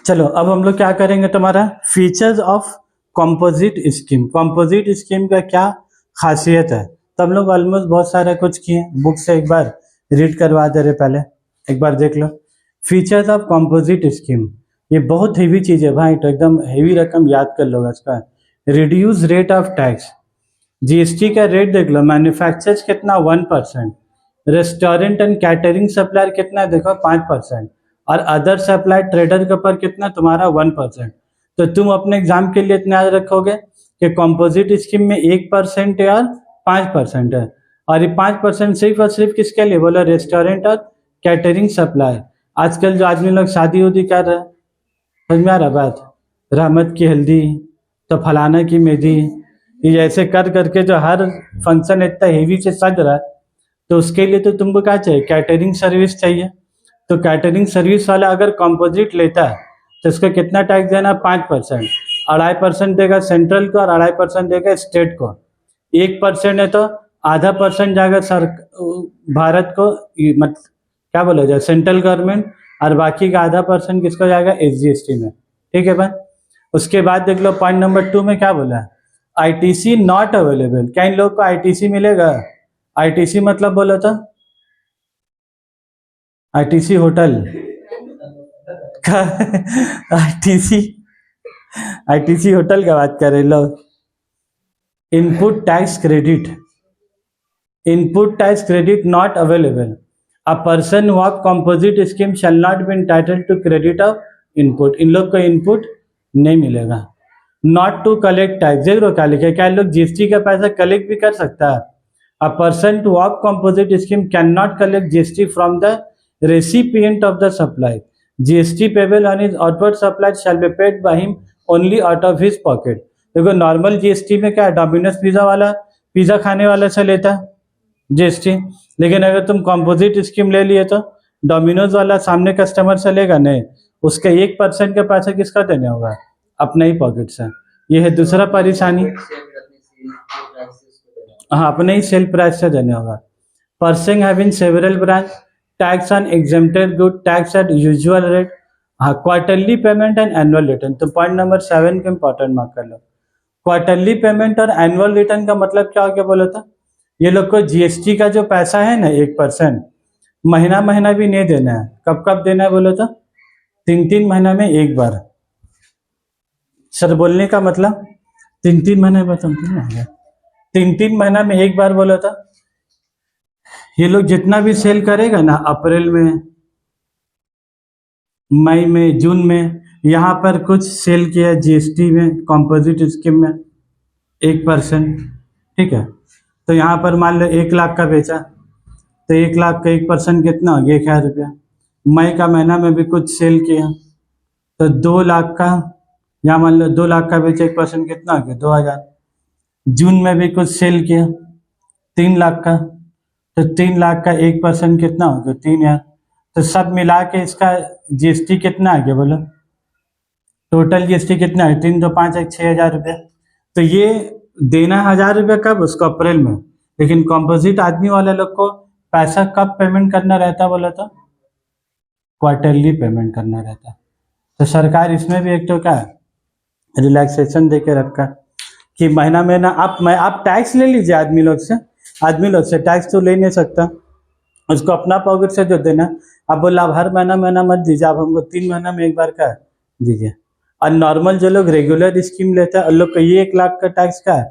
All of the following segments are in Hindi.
चलो अब हम लोग क्या करेंगे, तुम्हारा features of composite scheme. Composite scheme का क्या खासियत है, तो हम लोग ऑलमोस्ट बहुत सारा कुछ किए, बुक से एक बार रीड करवा दे रहे, पहले एक बार देख लो। फीचर्स ऑफ कंपोजिट स्कीम, ये बहुत हेवी चीज़ है भाई, तो एकदम हेवी रकम याद कर लो इसका। Reduce rate of tax, GST का रेट देख लो, मैन्युफैक्चरर्स कितना 1%, रेस्टोरेंट एंड कैटरिंग सप्लायर कितना देखो 5%, और अदर सप्लाई ट्रेडर के ऊपर कितना तुम्हारा 1%। तो तुम अपने एग्जाम के लिए इतना याद रखोगे कि कंपोजिट स्कीम में 1% है और 5% है, और ये 5% सिर्फ और सिर्फ किसके लिए बोला, रेस्टोरेंट और कैटरिंग सप्लाई। आजकल जो आदमी लोग शादी उदी कर रहे हैं, समझ में आ रहा बात, रहमत की हल्दी तो फलाना की मेहंदी, ये ऐसे कर करके जो हर फंक्शन इतना हेवी से सज रहा है, तो उसके लिए तो तुमको क्या चाहिए, कैटरिंग सर्विस चाहिए। तो कैटरिंग सर्विस वाला अगर कंपोजिट लेता है तो इसको कितना टैक्स देना, 5%, 2.5% देगा सेंट्रल को और 2.5% देगा स्टेट को। 1% है तो आधा परसेंट जाएगा सर भारत को, मतलब क्या बोला जाए, सेंट्रल गवर्नमेंट, और बाकी का आधा परसेंट किसको जाएगा, एसजीएसटी में। ठीक है भाई। उसके बाद देख लो पॉइंट नंबर 2 में क्या बोला है, आईटीसी नॉट अवेलेबल। क्या इन लोग को आईटीसी मिलेगा? आईटीसी मतलब बोला था आईटीसी होटल का आईटीसी आईटीसी होटल का बात कर रहे लोग। Input tax credit, input tax credit not available, a person who have composite scheme shall not be entitled to credit of input. इन लोग को इनपुट नहीं मिलेगा। नॉट टू कलेक्ट टैक्स, देख लो क्या लिखे, क्या लोग जीएसटी का पैसा कलेक्ट भी कर सकता है। A person to have composite scheme can not collect GST from the recipient of the supply. GST payable on his outward supply shall be paid by him only out of his pocket. देखो नॉर्मल जीएसटी में क्या है, डोमिनोज पिज्जा वाला पिज्जा खाने वाला से लेता है जीएसटी, लेकिन अगर तुम कंपोजिट स्कीम ले लिए तो डोमिनोज वाला सामने कस्टमर से लेगा नहीं, उसके 1% का पैसा किसका देने होगा, अपने ही पॉकेट से। ये है दूसरा परेशानी, हाँ अपने ही सेल प्राइस से देने होगा। Person having several branch, tax on exempted good, tax at usual rate, हाँ quarterly payment and annual return. तो पॉइंट नंबर 7 को इंपॉर्टेंट मार्क कर लो। क्वार्टरली पेमेंट और एनुअल रिटर्न का मतलब क्या हो गया बोला था, ये लोग को जीएसटी का जो पैसा है ना 1%, महीना महीना भी नहीं देना है। कब कब देना है बोला था, 3 महीना में एक बार। सर बोलने का मतलब 3 महीने में, समझ में आएगा, 3 महीना में एक बार बोला था। ये लोग जितना भी सेल करेगा ना, अप्रैल में, मई में, जून में, यहाँ पर कुछ सेल किया जीएसटी में कंपोजिट स्कीम में 1%, ठीक है। तो यहाँ पर मान लो 1 लाख का बेचा, तो 1 लाख का 1% कितना हो गया, 1000 रुपया। मई का महीना में भी कुछ सेल किया तो 2 लाख का, यहाँ मान लो 2 लाख का बेचा, 1% कितना हो गया, 2000। जून में भी कुछ सेल किया 3 लाख का, तो 3 लाख का 1% कितना हो गया, 3000। तो सब मिला के इसका जीएसटी कितना आ गया बोलो, टोटल जीएसटी कितना है, 3 तो 5 है, 6000 रुपया। तो ये देना 1000 रुपया कब, उसको अप्रैल में, लेकिन कंपोजिट आदमी वाले लोग को पैसा कब पेमेंट करना रहता बोला तो क्वार्टरली पेमेंट करना रहता। तो सरकार इसमें भी एक तो क्या रिलैक्सेशन दे के रखा कि महीना महीना आप टैक्स ले लीजिए आदमी लोग से टैक्स तो ले नहीं सकता, उसको अपना पॉकेट से जो देना। आप बोला आप हर महीना मत दीजिए, आप हमको 3 महीना में एक बार का दीजिए। और नॉर्मल जो लोग रेगुलर स्कीम लेते हैं उन लोग को ये 1 लाख का टैक्स का है,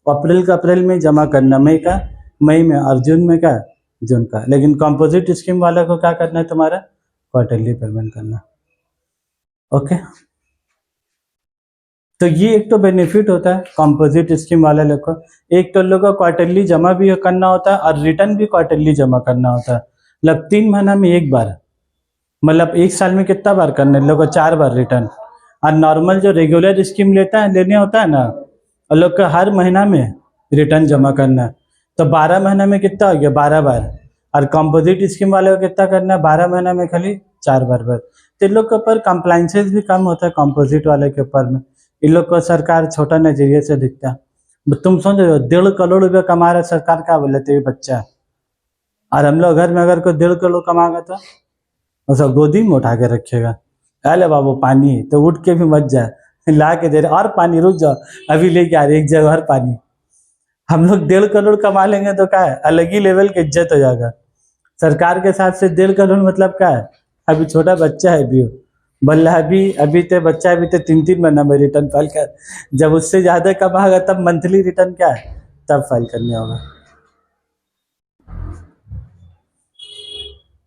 अप्रैल का अप्रैल में जमा करना, मई का मई में, और जून में का जून का। लेकिन कंपोजिट स्कीम वाला को क्या करना है, तुम्हारा क्वार्टरली पेमेंट करना। ओके, तो ये एक तो बेनिफिट होता है कंपोजिट स्कीम वाले लोग को। एक तो लोग को क्वार्टरली जमा भी करना होता है और रिटर्न भी क्वार्टरली जमा करना होता है, मतलब 3 महीना में एक बार, मतलब 1 साल में कितना बार करना है, लोग को 4 बार रिटर्न। और नॉर्मल जो रेगुलर स्कीम लेने होता है ना, और लोग को हर महीना में रिटर्न जमा करना है। तो 12 महीना में कितना हो गया, 12 बार। और कंपोजिट स्कीम वाले को कितना करना है, 12 महीना में खाली 4 बार बस। तो इन लोग के ऊपर कंप्लाइंसेस भी कम होता है कंपोजिट वाले के ऊपर में। इन लोग को सरकार छोटा नजरिए से दिखता है। तुम समझो 1.5 करोड़ रुपया कमा रहा सरकार, क्या बोले तेरे बच्चा, और हम लोग घर में अगर कोई 1.5 करोड़ कमाएगा तो उसको गोदी में उठा के रखेगा। अरे बाबू पानी है, तो उठ के भी मत जा, ला के दे रहे और पानी, रुक जाओ अभी लेके आ रहे एक जगह और पानी। हम लोग 1.5 करोड़ कमा लेंगे तो क्या है, अलग ही लेवल की इज्जत हो जाएगा। सरकार के हिसाब से 1.5 करोड़ मतलब क्या है, अभी छोटा बच्चा है भी, बोल रहा है अभी तो बच्चा है, अभी तो 3-3 महीना में रिटर्न फाइल कर, जब उससे ज्यादा कमाएगा तब मंथली रिटर्न क्या है, तब फाइल करने होगा।